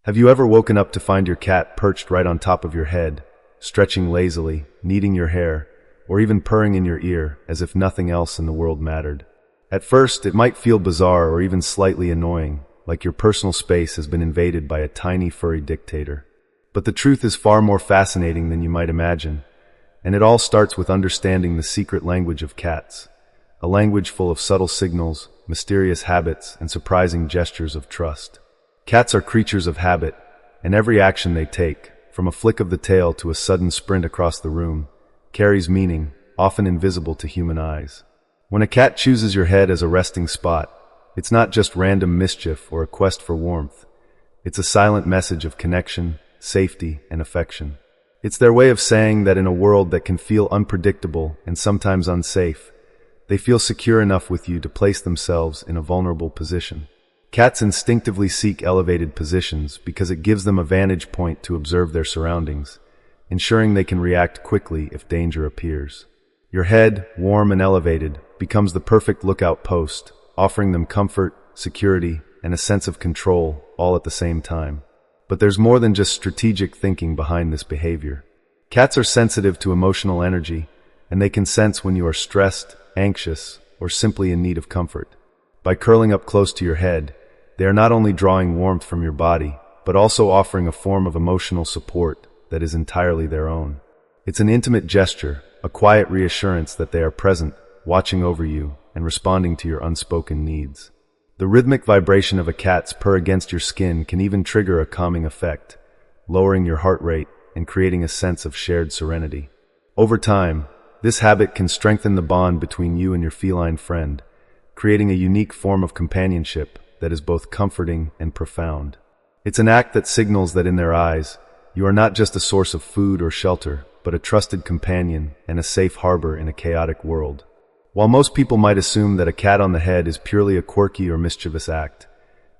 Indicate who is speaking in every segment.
Speaker 1: Have you ever woken up to find your cat perched right on top of your head, stretching lazily, kneading your hair, or even purring in your ear as if nothing else in the world mattered? At first, it might feel bizarre or even slightly annoying, like your personal space has been invaded by a tiny furry dictator. But the truth is far more fascinating than you might imagine, and it all starts with understanding the secret language of cats, a language full of subtle signals, mysterious habits, and surprising gestures of trust. Cats are creatures of habit, and every action they take, from a flick of the tail to a sudden sprint across the room, carries meaning, often invisible to human eyes. When a cat chooses your head as a resting spot, it's not just random mischief or a quest for warmth. It's a silent message of connection, safety, and affection. It's their way of saying that in a world that can feel unpredictable and sometimes unsafe, they feel secure enough with you to place themselves in a vulnerable position. Cats instinctively seek elevated positions because it gives them a vantage point to observe their surroundings, ensuring they can react quickly if danger appears. Your head, warm and elevated, becomes the perfect lookout post, offering them comfort, security, and a sense of control, all at the same time. But there's more than just strategic thinking behind this behavior. Cats are sensitive to emotional energy, and they can sense when you are stressed, anxious, or simply in need of comfort. By curling up close to your head, they are not only drawing warmth from your body, but also offering a form of emotional support that is entirely their own. It's an intimate gesture, a quiet reassurance that they are present, watching over you, and responding to your unspoken needs. The rhythmic vibration of a cat's purr against your skin can even trigger a calming effect, lowering your heart rate and creating a sense of shared serenity. Over time, this habit can strengthen the bond between you and your feline friend, creating a unique form of companionship that is both comforting and profound. It's an act that signals that in their eyes, you are not just a source of food or shelter, but a trusted companion and a safe harbor in a chaotic world. While most people might assume that a cat on the head is purely a quirky or mischievous act,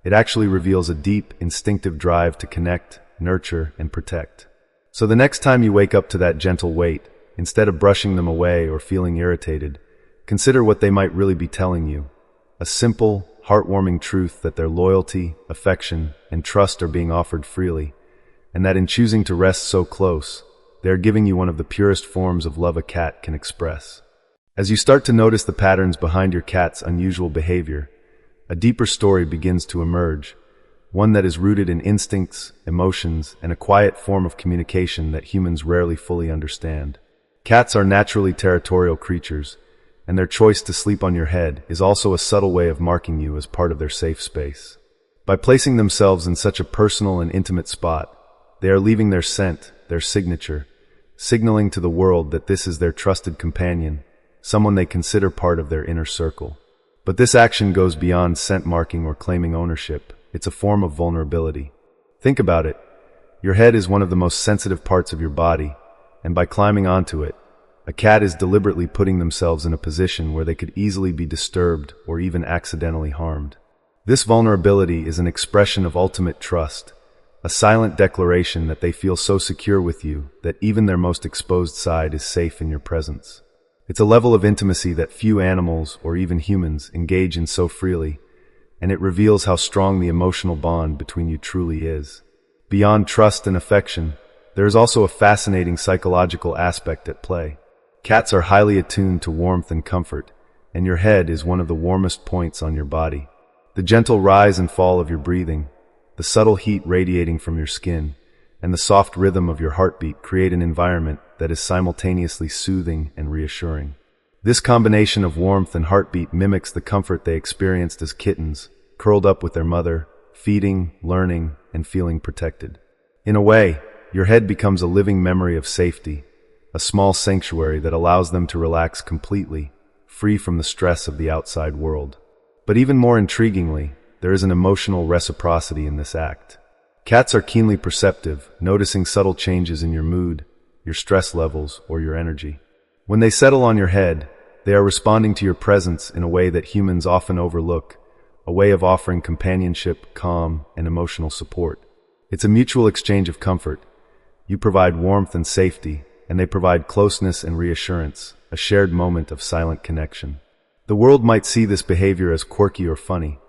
Speaker 1: it actually reveals a deep, instinctive drive to connect, nurture, and protect. So the next time you wake up to that gentle weight, instead of brushing them away or feeling irritated, consider what they might really be telling you. A simple, heartwarming truth that their loyalty, affection, and trust are being offered freely, and that in choosing to rest so close, they are giving you one of the purest forms of love a cat can express. As you start to notice the patterns behind your cat's unusual behavior, a deeper story begins to emerge, one that is rooted in instincts, emotions, and a quiet form of communication that humans rarely fully understand. Cats are naturally territorial creatures, and their choice to sleep on your head is also a subtle way of marking you as part of their safe space. By placing themselves in such a personal and intimate spot, they are leaving their scent, their signature, signaling to the world that this is their trusted companion, someone they consider part of their inner circle. But this action goes beyond scent marking or claiming ownership. It's a form of vulnerability. Think about it. Your head is one of the most sensitive parts of your body, and by climbing onto it, a cat is deliberately putting themselves in a position where they could easily be disturbed or even accidentally harmed. This vulnerability is an expression of ultimate trust, a silent declaration that they feel so secure with you that even their most exposed side is safe in your presence. It's a level of intimacy that few animals or even humans engage in so freely, and it reveals how strong the emotional bond between you truly is. Beyond trust and affection, there is also a fascinating psychological aspect at play. Cats are highly attuned to warmth and comfort, and your head is one of the warmest points on your body. The gentle rise and fall of your breathing, the subtle heat radiating from your skin, and the soft rhythm of your heartbeat create an environment that is simultaneously soothing and reassuring. This combination of warmth and heartbeat mimics the comfort they experienced as kittens, curled up with their mother, feeding, learning, and feeling protected. In a way, your head becomes a living memory of safety, a small sanctuary that allows them to relax completely, free from the stress of the outside world. But even more intriguingly, there is an emotional reciprocity in this act. Cats are keenly perceptive, noticing subtle changes in your mood, your stress levels, or your energy. When they settle on your head, they are responding to your presence in a way that humans often overlook, a way of offering companionship, calm, and emotional support. It's a mutual exchange of comfort. You provide warmth and safety, and they provide closeness and reassurance, a shared moment of silent connection. The world might see this behavior as quirky or funny,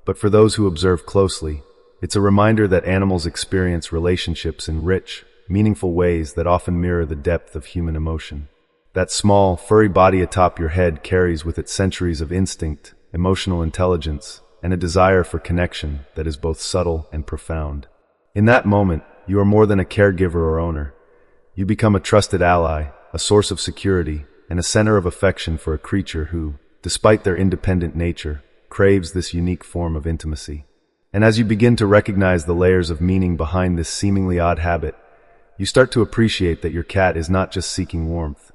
Speaker 1: but for those who observe closely, It's a reminder that animals experience relationships in rich, meaningful ways that often mirror the depth of human emotion. That small, furry body atop your head carries with it centuries of instinct, emotional intelligence, and a desire for connection that is both subtle and profound. In that moment, you are more than a caregiver or owner. You become a trusted ally, a source of security, and a center of affection for a creature who, despite their independent nature, craves this unique form of intimacy. And as you begin to recognize the layers of meaning behind this seemingly odd habit, you start to appreciate that your cat is not just seeking warmth.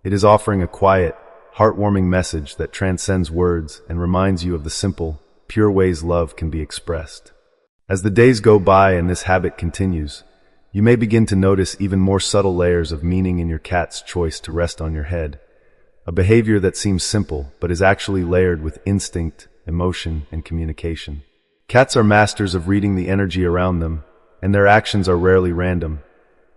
Speaker 1: It is offering a quiet, heartwarming message that transcends words and reminds you of the simple, pure ways love can be expressed. As the days go by and this habit continues, you may begin to notice even more subtle layers of meaning in your cat's choice to rest on your head, a behavior that seems simple but is actually layered with instinct, emotion, and communication. Cats are masters of reading the energy around them, and their actions are rarely random.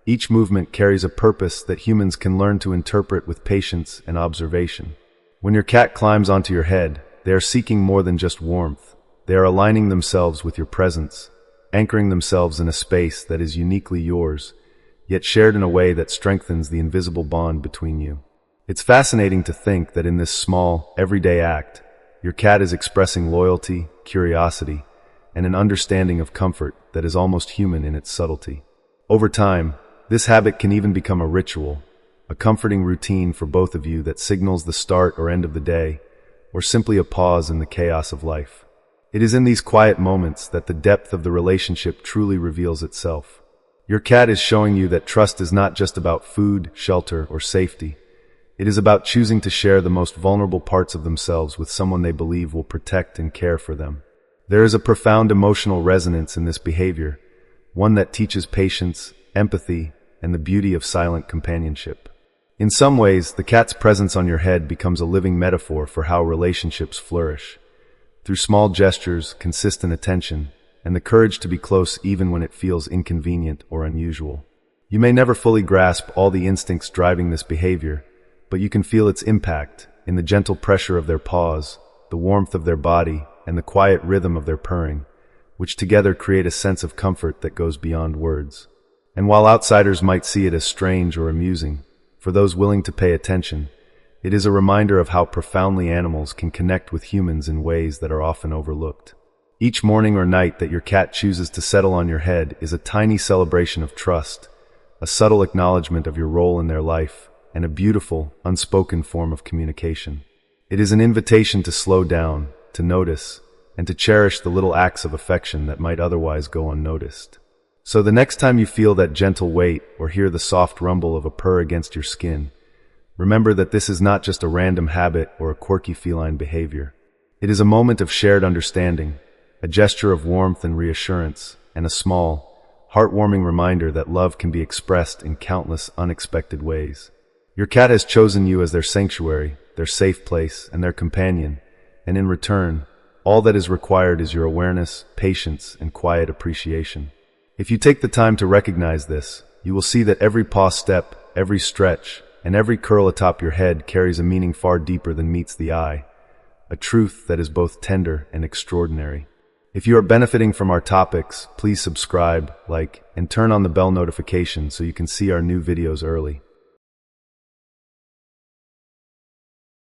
Speaker 1: Each movement carries a purpose that humans can learn to interpret with patience and observation. When your cat climbs onto your head, they are seeking more than just warmth. They are aligning themselves with your presence, anchoring themselves in a space that is uniquely yours, yet shared in a way that strengthens the invisible bond between you. It's fascinating to think that in this small, everyday act, your cat is expressing loyalty, curiosity, and an understanding of comfort that is almost human in its subtlety. Over time, this habit can even become a ritual, a comforting routine for both of you that signals the start or end of the day, or simply a pause in the chaos of life. It is in these quiet moments that the depth of the relationship truly reveals itself. Your cat is showing you that trust is not just about food, shelter, or safety. It is about choosing to share the most vulnerable parts of themselves with someone they believe will protect and care for them. There is a profound emotional resonance in this behavior, one that teaches patience, empathy, and the beauty of silent companionship. In some ways, the cat's presence on your head becomes a living metaphor for how relationships flourish. Through small gestures, consistent attention, and the courage to be close even when it feels inconvenient or unusual. You may never fully grasp all the instincts driving this behavior, but you can feel its impact in the gentle pressure of their paws, the warmth of their body, and the quiet rhythm of their purring, which together create a sense of comfort that goes beyond words. And while outsiders might see it as strange or amusing, for those willing to pay attention, it is a reminder of how profoundly animals can connect with humans in ways that are often overlooked. Each morning or night that your cat chooses to settle on your head is a tiny celebration of trust, a subtle acknowledgement of your role in their life, and a beautiful, unspoken form of communication. It is an invitation to slow down, to notice, and to cherish the little acts of affection that might otherwise go unnoticed. So the next time you feel that gentle weight or hear the soft rumble of a purr against your skin, remember that this is not just a random habit or a quirky feline behavior. It is a moment of shared understanding, a gesture of warmth and reassurance, and a small, heartwarming reminder that love can be expressed in countless unexpected ways. Your cat has chosen you as their sanctuary, their safe place, and their companion, and in return, all that is required is your awareness, patience, and quiet appreciation. If you take the time to recognize this, you will see that every paw step, every stretch, and every curl atop your head carries a meaning far deeper than meets the eye, a truth that is both tender and extraordinary. If you are benefiting from our topics, please subscribe, like, and turn on the bell notification so you can see our new videos early.